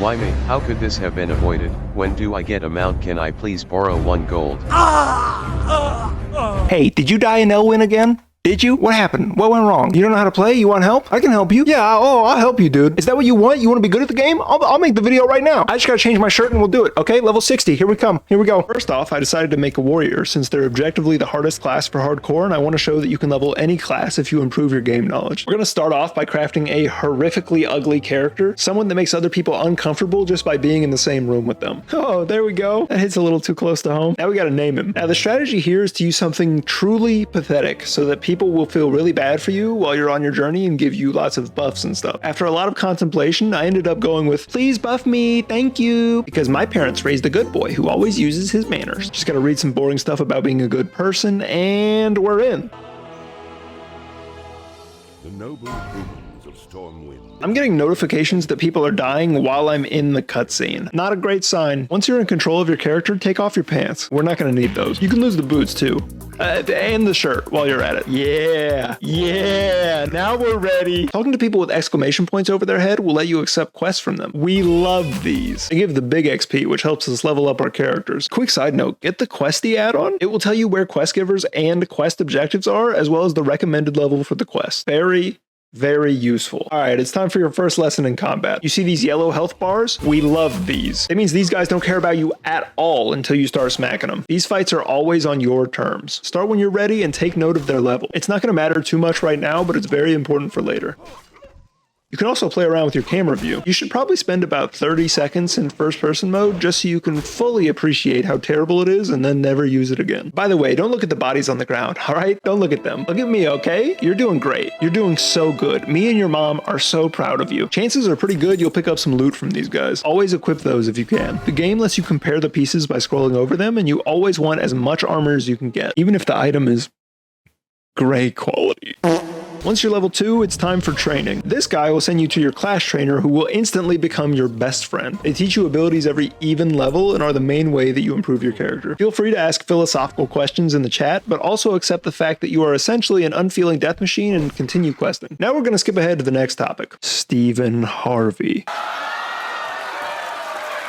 Why me? How could this have been avoided? When do I get a mount? Can I please borrow 1 gold? Hey, did you die in Elwynn again? Did you? What happened? What went wrong? You don't know how to play? You want help? I can help you. Yeah, I'll help you, dude. Is that what you want? You want to be good at the game? I'll make the video right now. I just gotta change my shirt and we'll do it, okay? Level 60, here we come. Here we go. First off, I decided to make a warrior since they're objectively the hardest class for hardcore, and I want to show that you can level any class if you improve your game knowledge. We're gonna start off by crafting a horrifically ugly character, someone that makes other people uncomfortable just by being in the same room with them. Oh, there we go. That hits a little too close to home. Now we gotta name him. Now the strategy here is to use something truly pathetic so that people will feel really bad for you while you're on your journey and give you lots of buffs and stuff. After a lot of contemplation, I ended up going with, please buff me, thank you, because my parents raised a good boy who always uses his manners. Just gotta read some boring stuff about being a good person, and we're in. The noble humans of Stormwind. I'm getting notifications that people are dying while I'm in the cutscene. Not a great sign. Once you're in control of your character, take off your pants. We're not gonna need those. You can lose the boots too. And the shirt while you're at it. Yeah, now we're ready. Talking to people with exclamation points over their head will let you accept quests from them. We love these. They give the big XP, which helps us level up our characters. Quick side note, get the Questy add-on. It will tell you where quest givers and quest objectives are, as well as the recommended level for the quest. Very useful. All right, it's time for your first lesson in combat. You see these yellow health bars? We love these. It means these guys don't care about you at all until you start smacking them. These fights are always on your terms. Start when you're ready and take note of their level. It's not gonna matter too much right now, but it's very important for later. You can also play around with your camera view. You should probably spend about 30 seconds in first person mode just so you can fully appreciate how terrible it is and then never use it again. By the way, don't look at the bodies on the ground, all right? Don't look at them. Look at me, okay? You're doing great. You're doing so good. Me and your mom are so proud of you. Chances are pretty good you'll pick up some loot from these guys. Always equip those if you can. The game lets you compare the pieces by scrolling over them, and you always want as much armor as you can get, even if the item is gray quality. Once you're level 2, it's time for training. This guy will send you to your class trainer who will instantly become your best friend. They teach you abilities every even level and are the main way that you improve your character. Feel free to ask philosophical questions in the chat, but also accept the fact that you are essentially an unfeeling death machine and continue questing. Now we're going to skip ahead to the next topic. Stephen Harvey.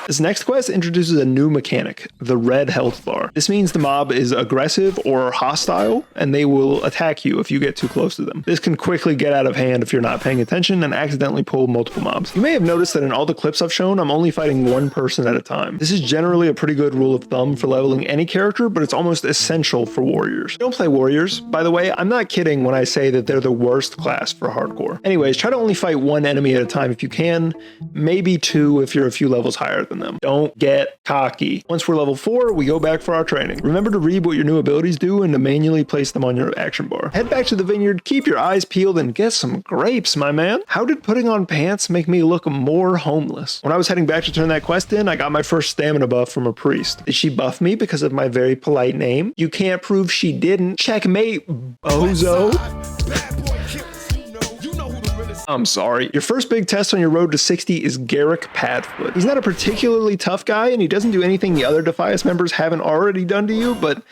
This next quest introduces a new mechanic, the red health bar. This means the mob is aggressive or hostile, and they will attack you if you get too close to them. This can quickly get out of hand if you're not paying attention and accidentally pull multiple mobs. You may have noticed that in all the clips I've shown, I'm only fighting one person at a time. This is generally a pretty good rule of thumb for leveling any character, but it's almost essential for warriors. Don't play warriors. By the way, I'm not kidding when I say that they're the worst class for hardcore. Anyways, try to only fight one enemy at a time if you can, maybe 2 if you're a few levels higher than them. Don't get cocky. Once we're level 4, we go back for our training. Remember to read what your new abilities do and to manually place them on your action bar. Head back to the vineyard, keep your eyes peeled, and get some grapes, my man. How did putting on pants make me look more homeless? When I was heading back to turn that quest in, I got my first stamina buff from a priest. Did she buff me because of my very polite name? You can't prove she didn't. Checkmate, bozo. I'm sorry. Your first big test on your road to 60 is Garrick Padfoot. He's not a particularly tough guy, and he doesn't do anything the other Defias members haven't already done to you, but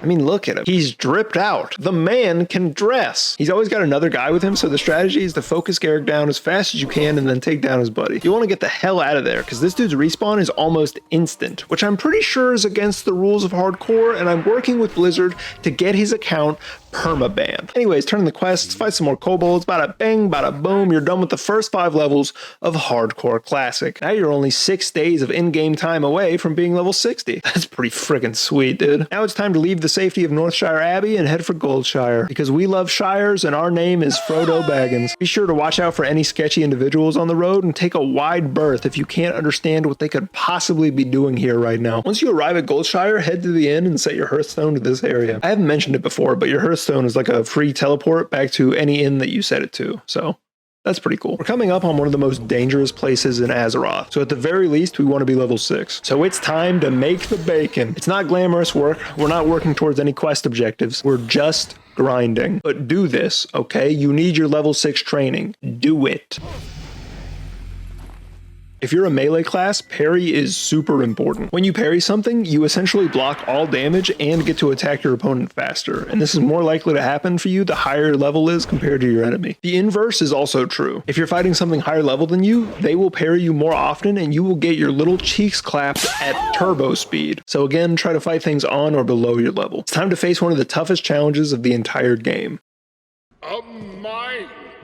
I mean, look at him. He's dripped out. The man can dress. He's always got another guy with him, so the strategy is to focus Garrick down as fast as you can and then take down his buddy. You want to get the hell out of there, because this dude's respawn is almost instant, which I'm pretty sure is against the rules of hardcore, and I'm working with Blizzard to get his account permabanned. Anyways, turn in the quests, fight some more kobolds, bada bang, bada boom, you're done with the first 5 levels of Hardcore Classic. Now you're only 6 days of in-game time away from being level 60. That's pretty friggin' sweet, dude. Now it's time to leave the safety of Northshire Abbey and head for Goldshire, because we love Shires and our name is Frodo Baggins. Be sure to watch out for any sketchy individuals on the road and take a wide berth if you can't understand what they could possibly be doing here right now. Once you arrive at Goldshire, head to the inn and set your hearthstone to this area. I haven't mentioned it before, but your hearthstone is like a free teleport back to any inn that you set it to, so that's pretty cool. We're coming up on one of the most dangerous places in Azeroth, so at the very least, we want to be level 6. So it's time to make the bacon. It's not glamorous work. We're not working towards any quest objectives. We're just grinding. But do this, okay? You need your level 6 training. Do it. If you're a melee class, parry is super important. When you parry something, you essentially block all damage and get to attack your opponent faster, and this is more likely to happen for you the higher your level is compared to your enemy. The inverse is also true. If you're fighting something higher level than you, they will parry you more often and you will get your little cheeks clapped at turbo speed. So again, try to fight things on or below your level. It's time to face one of the toughest challenges of the entire game.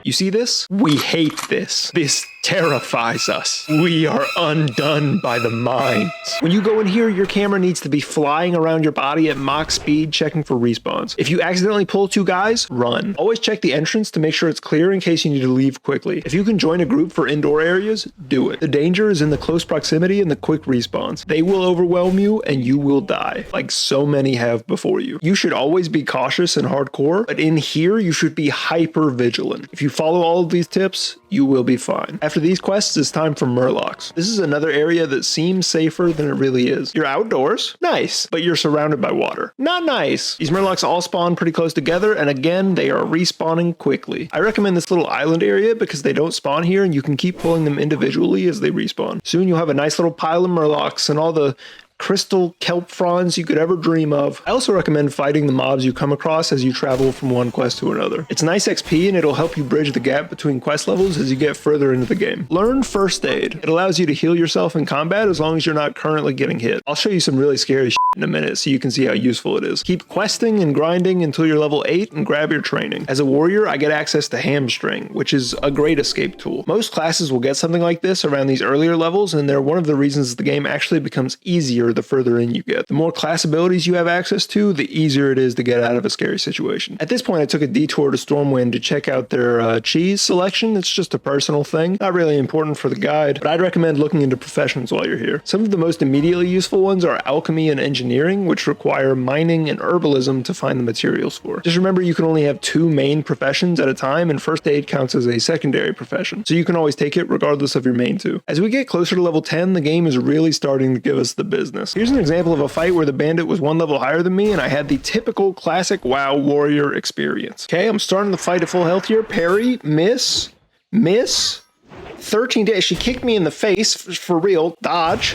You see this? We hate this. This terrifies us. We are undone by the mines. When you go in here, your camera needs to be flying around your body at Mach speed, checking for respawns. If you accidentally pull two guys, run. Always check the entrance to make sure it's clear in case you need to leave quickly. If you can join a group for indoor areas, do it. The danger is in the close proximity and the quick respawns. They will overwhelm you and you will die, like so many have before you. You should always be cautious and hardcore, but in here, you should be hyper vigilant. If you follow all of these tips, you will be fine. After these quests, it's time for Murlocs. This is another area that seems safer than it really is. You're outdoors, nice, but you're surrounded by water, not nice. These Murlocs all spawn pretty close together, and again, they are respawning quickly. I recommend this little island area because they don't spawn here and you can keep pulling them individually as they respawn. Soon you'll have a nice little pile of Murlocs and all the crystal kelp fronds you could ever dream of. I also recommend fighting the mobs you come across as you travel from one quest to another. It's nice XP and it'll help you bridge the gap between quest levels as you get further into the game. Learn first aid. It allows you to heal yourself in combat as long as you're not currently getting hit. I'll show you some really scary shit in a minute so you can see how useful it is. Keep questing and grinding until you're level 8 and grab your training. As a warrior, I get access to Hamstring, which is a great escape tool. Most classes will get something like this around these earlier levels, and they're one of the reasons the game actually becomes easier the further in you get. The more class abilities you have access to, the easier it is to get out of a scary situation. At this point, I took a detour to Stormwind to check out their cheese selection. It's just a personal thing, not really important for the guide, but I'd recommend looking into professions while you're here. Some of the most immediately useful ones are alchemy and engineering, which require mining and herbalism to find the materials for. Just remember you can only have 2 main professions at a time, and first aid counts as a secondary profession, so you can always take it regardless of your main 2. As we get closer to level 10, the game is really starting to give us the business. Here's an example of a fight where the bandit was 1 level higher than me and I had the typical classic WoW warrior experience. Okay, I'm starting the fight at full health here. Parry, miss, 13 days. She kicked me in the face for real. Dodge.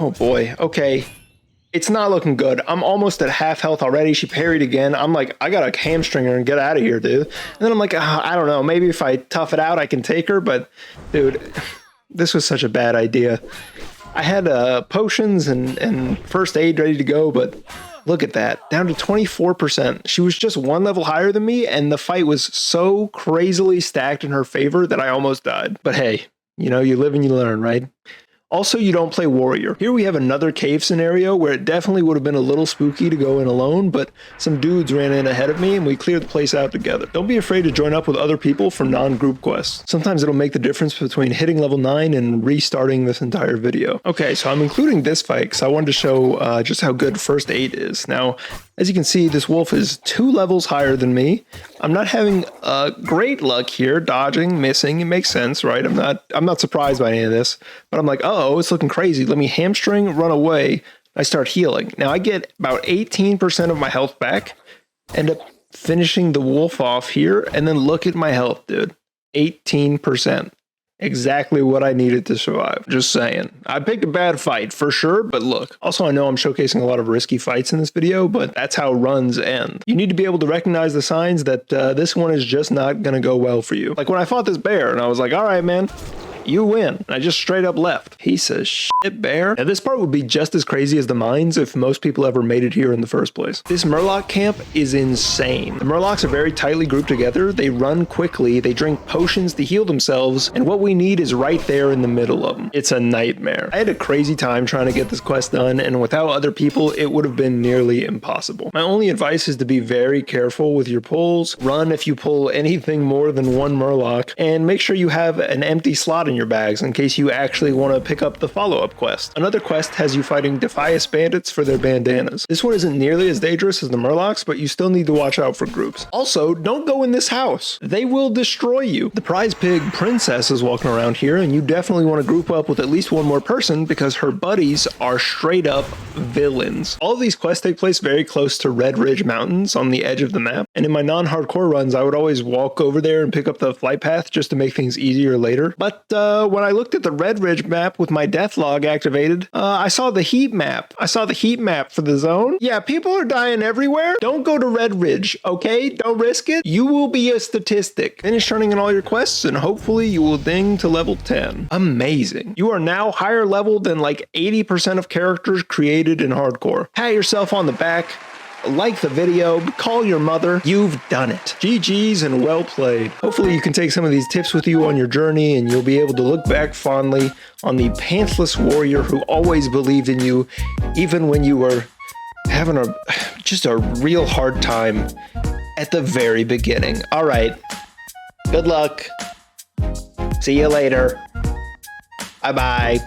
Oh boy. Okay. It's not looking good. I'm almost at half health already. She parried again. I'm like, I gotta hamstring her and get out of here, dude. And then I'm like, I don't know. Maybe if I tough it out, I can take her. But dude, this was such a bad idea. I had potions and first aid ready to go, but look at that, down to 24%. She was just 1 level higher than me, and the fight was so crazily stacked in her favor that I almost died. But hey, you know, you live and you learn, right? Also, you don't play warrior. Here we have another cave scenario where it definitely would have been a little spooky to go in alone, but some dudes ran in ahead of me and we cleared the place out together. Don't be afraid to join up with other people for non-group quests. Sometimes it'll make the difference between hitting level 9 and restarting this entire video. Okay, so I'm including this fight because I wanted to show just how good first aid is. Now, as you can see, this wolf is 2 levels higher than me. I'm not having great luck here, dodging, missing. It makes sense, right? I'm not surprised by any of this, but I'm like, oh, it's looking crazy. Let me hamstring, run away. I start healing. Now I get about 18% of my health back. End up finishing the wolf off here, and then look at my health, dude. 18%. Exactly what I needed to survive. Just saying. I picked a bad fight for sure, but look. Also, I know I'm showcasing a lot of risky fights in this video, but that's how runs end. You need to be able to recognize the signs that this one is just not going to go well for you. Like when I fought this bear and I was like, all right, man, you win. And I just straight up left. Piece of shit, bear. Now this part would be just as crazy as the mines if most people ever made it here in the first place. This Murloc camp is insane. The Murlocs are very tightly grouped together. They run quickly. They drink potions to heal themselves. And what we need is right there in the middle of them. It's a nightmare. I had a crazy time trying to get this quest done, and without other people, it would have been nearly impossible. My only advice is to be very careful with your pulls. Run if you pull anything more than 1 Murloc, and make sure you have an empty slot in your bags in case you actually want to pick up the follow-up quest. Another quest has you fighting Defias bandits for their bandanas. This one isn't nearly as dangerous as the Murlocs, but you still need to watch out for groups. Also, don't go in this house. They will destroy you. The prize pig princess is walking around here, and you definitely want to group up with at least 1 more person because her buddies are straight up villains. All of these quests take place very close to Red Ridge Mountains on the edge of the map, and in my non-hardcore runs, I would always walk over there and pick up the flight path just to make things easier later. But when I looked at the Red Ridge map with my death log activated, I saw the heat map. I saw the heat map for the zone. Yeah, people are dying everywhere. Don't go to Red Ridge, okay? Don't risk it. You will be a statistic. Finish turning in all your quests and hopefully you will ding to level 10. Amazing. You are now higher level than like 80% of characters created in hardcore. Pat yourself on the back. Like the video, call your mother. You've done it. GG's and well played. Hopefully you can take some of these tips with you on your journey and you'll be able to look back fondly on the pantsless warrior who always believed in you, even when you were having just a real hard time at the very beginning. All right. Good luck. See you later. Bye-bye.